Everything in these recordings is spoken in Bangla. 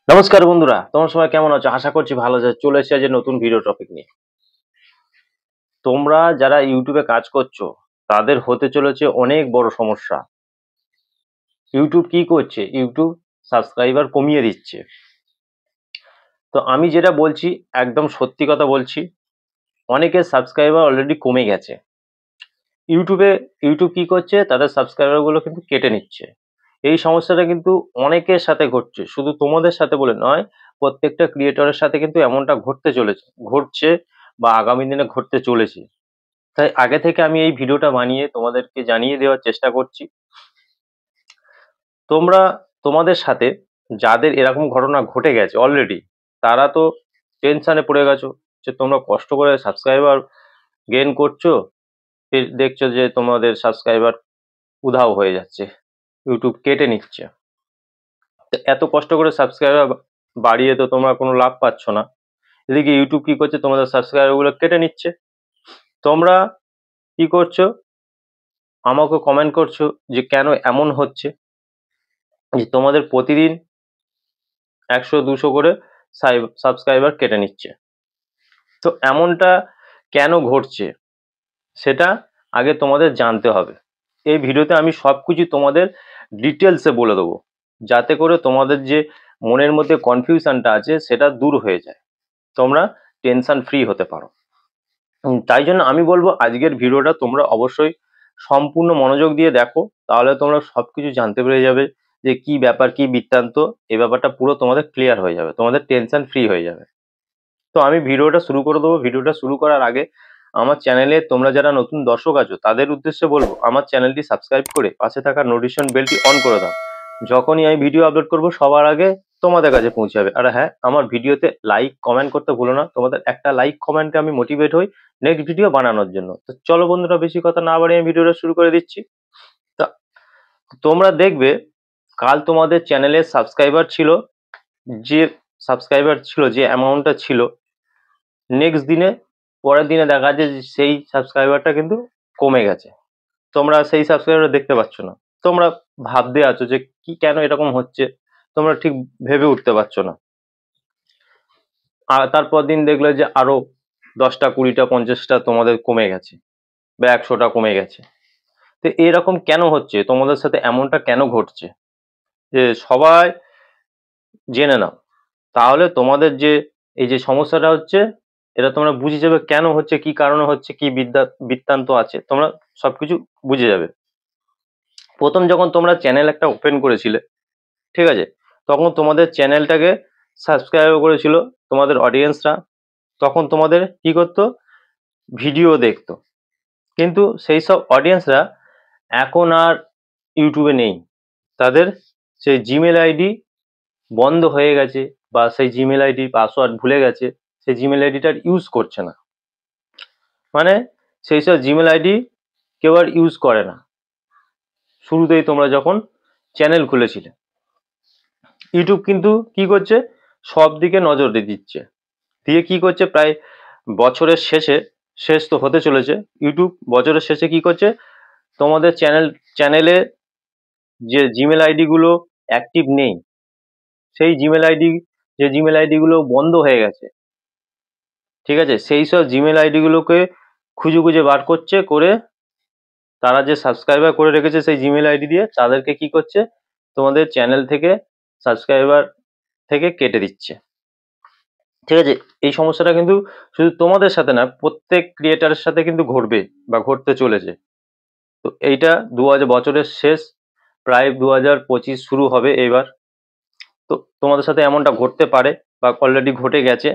নমস্কার বন্ধুরা, তোমার সবাই কেমন আছো? আশা করছি ভালো আছো। চলে এসেছি আজ নতুন ভিডিও টপিক নিয়ে। তোমরা যারা ইউটিউবে কাজ করছো তাদের হতে চলেছে অনেক বড় সমস্যা। ইউটিউব কি করছে? ইউটিউব সাবস্ক্রাইবার কমিয়ে দিচ্ছে। তো আমি যেটা বলছি একদম সত্যি কথা বলছি, অনেকের সাবস্ক্রাইবার অলরেডি কমে গেছে। ইউটিউব কি করছে? তাদের সাবস্ক্রাইবার গুলো কিন্তু কেটে নিচ্ছে। এই সমস্যাটা কিন্তু অনেকের সাথে ঘটছে, শুধু তোমাদের সাথে বলে নয়, প্রত্যেকটা ক্রিয়েটরের সাথে কিন্তু এমনটা ঘটছে বা আগামী দিনে ঘটতে চলেছে। তাই আগে থেকে আমি এই ভিডিওটা বানিয়ে তোমাদেরকে জানিয়ে দেওয়ার চেষ্টা করছি। তোমরা তোমাদের সাথে যাদের এরকম ঘটনা ঘটে গেছে অলরেডি, তারা তো টেনশনে পড়ে গেছো যে তোমরা কষ্ট করে সাবস্ক্রাইবার গেইন করছো, দেখছো যে তোমাদের সাবস্ক্রাইবার উধাও হয়ে যাচ্ছে, ইউটিউব কেটে নিচ্ছে। তো এত কষ্ট করে সাবস্ক্রাইবার বাড়িয়ে তো তোমরা কোনো লাভ পাচ্ছ না। এদিকে ইউটিউব কি করছে? তোমাদের সাবস্ক্রাইবার গুলো কেটে নিচ্ছে। তোমরা কি করছো? আমাকে কমেন্ট করছো যে কেন এমন হচ্ছে, যে তোমাদের প্রতিদিন 100-200 করে সাবস্ক্রাইবার কেটে নিচ্ছে। তো এমনটা কেন ঘটছে সেটা আগে তোমাদের জানতে হবে। এই ভিডিওতে আমি সবকিছু তোমাদের ডিটেলসে বলে দেবো, যাতে করে তোমাদের যে মনের মধ্যে কনফিউশনটা আছে সেটা দূর হয়ে যায়, তোমরা টেনশন ফ্রি হতে পারো। তাই জন্য আমি বলবো আজকের ভিডিওটা তোমরা অবশ্যই সম্পূর্ণ মনোযোগ দিয়ে দেখো, তাহলে তোমরা সবকিছু জানতে পেরে যাবে যে কি ব্যাপার, কি বৃত্তান্ত। এই ব্যাপারটা পুরো তোমাদের ক্লিয়ার হয়ে যাবে, তোমাদের টেনশন ফ্রি হয়ে যাবে। তো আমি ভিডিওটা শুরু করে দেবো। ভিডিওটা শুরু করার আগে আমার চ্যানেলে তোমরা যারা নতুন দর্শক আছো তাদের উদ্দেশ্যে বলবো, আমার চ্যানেলটি সাবস্ক্রাইব করে পাশে থাকা নোটিফিকেশন বেলটি অন করে দাও। যখনই আমি ভিডিও আপলোড করব সবার আগে তোমাদের কাছে পৌঁছাবে। আর হ্যাঁ, আমার ভিডিওতে লাইক কমেন্ট করতে ভুলো না, তোমাদের একটা লাইক কমেন্টে আমি মোটিভেট হই নেক্সট ভিডিও বানানোর জন্য। তো চলো বন্ধুরা, বেশি কথা না বাড়িয়ে আমি ভিডিওটা শুরু করে দিচ্ছি। তা তোমরা দেখবে কাল তোমাদের চ্যানেলে যে সাবস্ক্রাইবার ছিল, যে অ্যামাউন্টটা ছিল, নেক্সট দিনে পরের দিনে দেখা যায় যে সেই সাবস্ক্রাইবারটা কিন্তু কমে গেছে। তোমরা সেই সাবস্ক্রাইবার দেখতে পাচ্ছ না। তোমরা ভাবতে আছো যে কি কেন এরকম হচ্ছে, তোমরা ঠিক ভেবে উঠতে পারছো না। আর তারপর দিন দেখলে যে আরো 10টা 20টা 50টা তোমাদের কমে গেছে, বা 100টা কমে গেছে। তো এরকম কেন হচ্ছে? তোমাদের সাথে এমনটা কেন ঘটছে? যে সবাই জেনে নাও, তাহলে তোমাদের যে এই যে সমস্যাটা হচ্ছে, এটা তোমরা বুঝে যাবে কেন হচ্ছে, কি কারণে হচ্ছে, কি বৃত্তান্ত আছে, তোমরা সবকিছু বুঝে যাবে। প্রথম যখন তোমরা চ্যানেল একটা ওপেন করেছিলে, ঠিক আছে, তখন তোমাদের চ্যানেলটাকে সাবস্ক্রাইব করেছিল তোমাদের অডিয়েন্সরা। তখন তোমাদের কি করতো? ভিডিও দেখতো। কিন্তু সেই সব অডিয়েন্সরা এখন আর ইউটিউবে নেই। তাদের সেই জিমেল আইডি বন্ধ হয়ে গেছে, বা সেই জিমেল আইডি পাসওয়ার্ড ভুলে গেছে, সেই জিমেল আইডিটার ইউজ করছে না। মানে সেই সব জিমেল আইডি কেউ আর ইউজ করে না। শুরুতেই তোমরা যখন চ্যানেল খুলেছিলে, ইউটিউব কিন্তু কি করছে? সব দিকে নজর দিচ্ছে। দিয়ে কি করছে? প্রায় বছরের শেষ তো হতে চলেছে, ইউটিউব বছরের শেষে কি করছে? তোমাদের চ্যানেলে যে জিমেল আইডি গুলো অ্যাক্টিভ নেই, সেই জিমেল আইডি গুলো বন্ধ হয়ে গেছে, ঠিক আছে, সেই সব জিমেল আইডি গুলোকে খুঁজে খুঁজে বার করছে, করে তারা যে সাবস্ক্রাইবার করে রেখেছে সেই জিমেল আইডি দিয়ে, তাদেরকে কি করছে? তোমাদের চ্যানেল থেকে সাবস্ক্রাইবার থেকে কেটে দিচ্ছে, ঠিক আছে। এই সমস্যাটা কিন্তু শুধু তোমাদের সাথে না, প্রত্যেক ক্রিয়েটারের সাথে কিন্তু ঘটবে বা ঘটতে চলেছে। তো এইটা বছরের শেষ, প্রায় 2025 শুরু হবে এবার। তো তোমাদের সাথে এমনটা ঘটতে পারে বা অলরেডি ঘটে গেছে।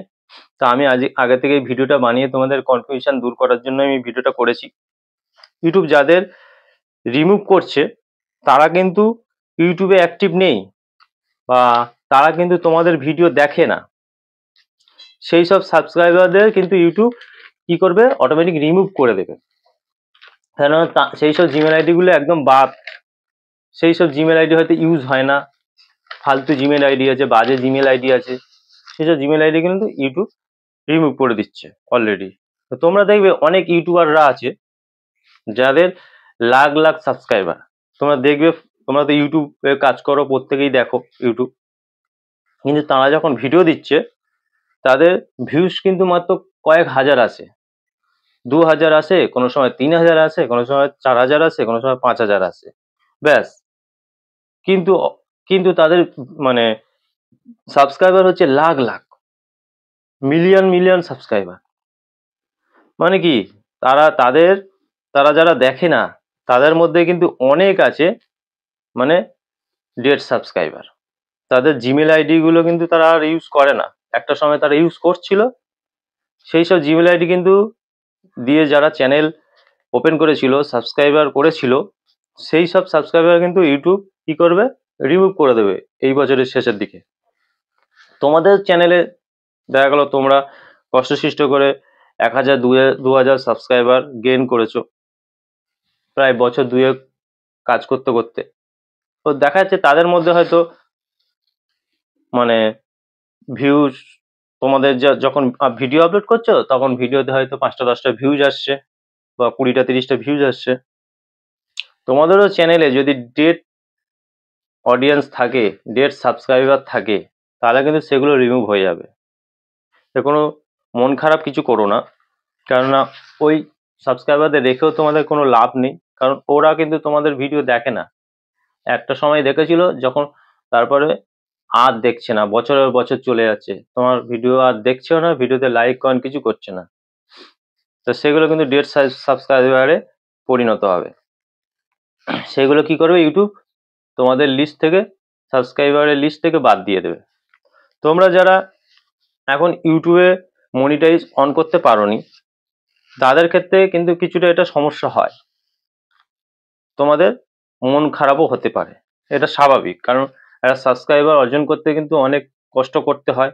তা আমি আগে থেকে এই ভিডিওটা বানিয়ে তোমাদের কনফিউশন দূর করার জন্য আমি ভিডিওটা করেছি। ইউটিউব যাদের রিমুভ করছে তারা কিন্তু ইউটিউবে অ্যাক্টিভ নেই, বা তারা কিন্তু তোমাদের ভিডিও দেখে না। সেই সব সাবস্ক্রাইবারদের কিন্তু ইউটিউব কি করবে? অটোমেটিক রিমুভ করে দেবে। কেন? সেই সব জিমেল আইডি গুলো একদম বাদ। সেই সব জিমেল আইডি হয়তো ইউজ হয় না, ফালতু জিমেল আইডি আছে, বাজে জিমেল আইডি আছে, সেসব জিমেল আইডি কিন্তু ইউটিউব রিমুভ করে দিচ্ছে অলরেডি। তো তোমরা দেখবে অনেক ইউটিউবাররা আছে যাদের লাখ লাখ সাবস্ক্রাইবার। তোমরা দেখবে, তোমরা তো ইউটিউবে কাজ করো, প্রত্যেকেই দেখো ইউটিউব। কিন্তু তারা যখন ভিডিও দিচ্ছে তাদের ভিউজ কিন্তু মাত্র কয়েক হাজার আসে, 2000 আসে, কোনো সময় 3000 আসে, কোনো সময় 4000 আসে, কোনো সময় 5000 আসে, ব্যাস। কিন্তু কিন্তু তাদের মানে সাবস্ক্রাইবার হচ্ছে lakh lakh, million million subscriber. মানে কি, তারা যারা দেখে না তাদের মধ্যে কিন্তু অনেক আছে মানে ডেড সাবস্ক্রাইবার। তাদের জিমেল আইডি গুলো কিন্তু তারা আর ইউজ করে না, একটা সময় তারা ইউজ করছিল, সেই সব জিমেল আইডি কিন্তু দিয়ে যারা চ্যানেল ওপেন করেছিল, সাবস্ক্রাইবার করেছিল, সেই সব সাবস্ক্রাইবার কিন্তু ইউটিউব কি করবে, রিমুভ করে দেবে এই বছরের শেষের দিকে। তোমাদের চ্যানেলে দেখা গেল তোমরা কষ্টসৃষ্ট করে 1000 2000 সাবস্ক্রাইবার গেইন করেছো প্রায় বছর দুয়েক কাজ করতে করতে। তো দেখা যাচ্ছে তাদের মধ্যে হয়তো মানে ভিউজ, তোমাদের যখন ভিডিও আপলোড করছো তখন ভিডিওতে হয়তো 5টা 10টা ভিউজ আসছে বা 20টা 30টা ভিউজ আসছে। তোমাদেরও চ্যানেলে যদি ডেড অডিয়েন্স থাকে, ডেড সাবস্ক্রাইবার থাকে, তাহলে কিন্তু সেগুলো রিমুভ হয়ে যাবে। সে কোনো মন খারাপ কিছু করো না, কেননা ওই সাবস্ক্রাইবারদের রেখেও তোমাদের কোনো লাভ নেই, কারণ ওরা কিন্তু তোমাদের ভিডিও দেখে না। একটা সময় দেখেছিল যখন, তারপরে আর দেখছে না, বছরের বছর চলে যাচ্ছে, তোমার ভিডিও আর দেখছেও না, ভিডিওতে লাইক কমেন্ট কিছু করছে না। তো সেগুলো কিন্তু ডেড সাবস্ক্রাইবারে পরিণত হবে। সেগুলো কি করবে, ইউটিউব তোমাদের লিস্ট থেকে, সাবস্ক্রাইবারের লিস্ট থেকে বাদ দিয়ে দেবে। তোমরা যারা এখন ইউটিউবে মনিটাইজ অন করতে পারোনি, তাদের ক্ষেত্রে কিন্তু কিছুটা এটা সমস্যা হয়, তোমাদের মন খারাপও হতে পারে, এটা স্বাভাবিক, কারণ একটা সাবস্ক্রাইবার অর্জন করতে কিন্তু অনেক কষ্ট করতে হয়,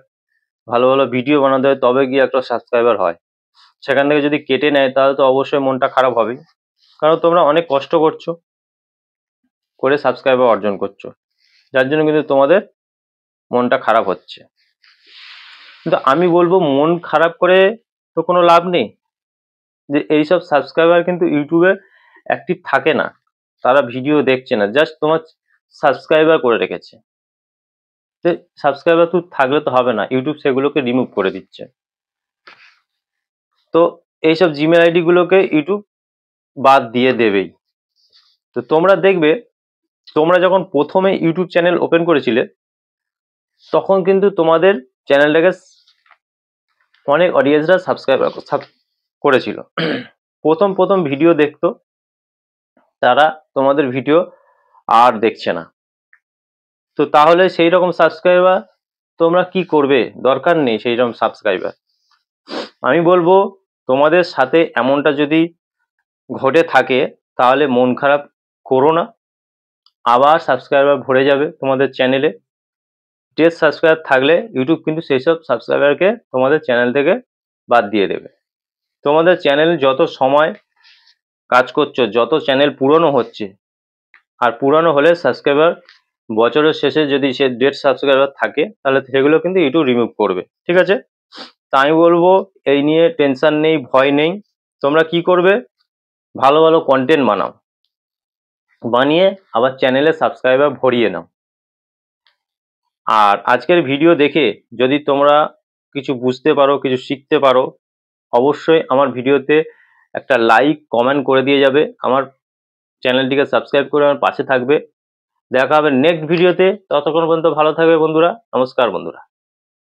ভালো ভালো ভিডিও বানাতে হয়, তবে গিয়ে একটা সাবস্ক্রাইবার হয়। সেখান থেকে যদি কেটে নেয় তাহলে তো অবশ্যই মনটা খারাপ হবেই, কারণ তোমরা অনেক কষ্ট করছো করে সাবস্ক্রাইবার অর্জন করছো, যার জন্য কিন্তু তোমাদের মনটা খারাপ হচ্ছে। কিন্তু আমি বলবো মন খারাপ করে তো কোনো লাভ নেই, যে এইসব সাবস্ক্রাইবার কিন্তু ইউটিউবে অ্যাক্টিভ থাকে না, তারা ভিডিও দেখছে না, জাস্ট তোমার সাবস্ক্রাইবার করে রেখেছে। সাবস্ক্রাইবার তো থাকলে তো হবে না, ইউটিউব সেগুলোকে রিমুভ করে দিচ্ছে। তো এইসব জিমেল আইডি গুলোকে ইউটিউব বাদ দিয়ে দেবেই। তো তোমরা দেখবে, তোমরা যখন প্রথমে ইউটিউব চ্যানেল ওপেন করেছিলে তখন কিন্তু তোমাদের চ্যানেলটাকে অনেক অডিয়েন্সরা সাবস্ক্রাইব করেছিল। প্রথম প্রথম ভিডিও দেখতো, তারা তোমাদের ভিডিও আর দেখছে না। তো তাহলে সেই রকম সাবস্ক্রাইবার তোমরা কি করবে, দরকার নেই সেই রকম সাবস্ক্রাইবার। আমি বলবো তোমাদের সাথে এমনটা যদি ঘটে থাকে তাহলে মন খারাপ করো না, আবার সাবস্ক্রাইবার ভরে যাবে তোমাদের চ্যানেলে। ডেড সাবস্ক্রাইবার থাকলে ইউটিউব কিন্তু সেই সব সাবস্ক্রাইবারকে তোমাদের চ্যানেল থেকে বাদ দিয়ে দেবে। তোমাদের চ্যানেল যত সময় কাজ করছো, যত চ্যানেল পুরনো হচ্ছে, আর পুরনো হলে সাবস্ক্রাইবার বছরের শেষে যদি সে ডেড সাবস্ক্রাইবার থাকে তাহলে সেগুলো কিন্তু ইউটিউব রিমুভ করবে, ঠিক আছে? তা আমি বলবো এই নিয়ে টেনশন নেই, ভয় নেই। তোমরা কি করবে, ভালো ভালো কন্টেন্ট বানাও, বানিয়ে আবার চ্যানেলে সাবস্ক্রাইবার ভরিয়ে নাও। আর আজকের ভিডিও দেখে যদি তোমরা কিছু বুঝতে পারো, কিছু শিখতে পারো, অবশ্যই আমার ভিডিওতে একটা লাইক কমেন্ট করে দিয়ে যাবে, আমার চ্যানেলটিকে সাবস্ক্রাইব করে আমার পাশে থাকবে। দেখা হবে নেক্সট ভিডিওতে, ততক্ষণ পর্যন্ত ভালো থাকবে বন্ধুরা। নমস্কার বন্ধুরা।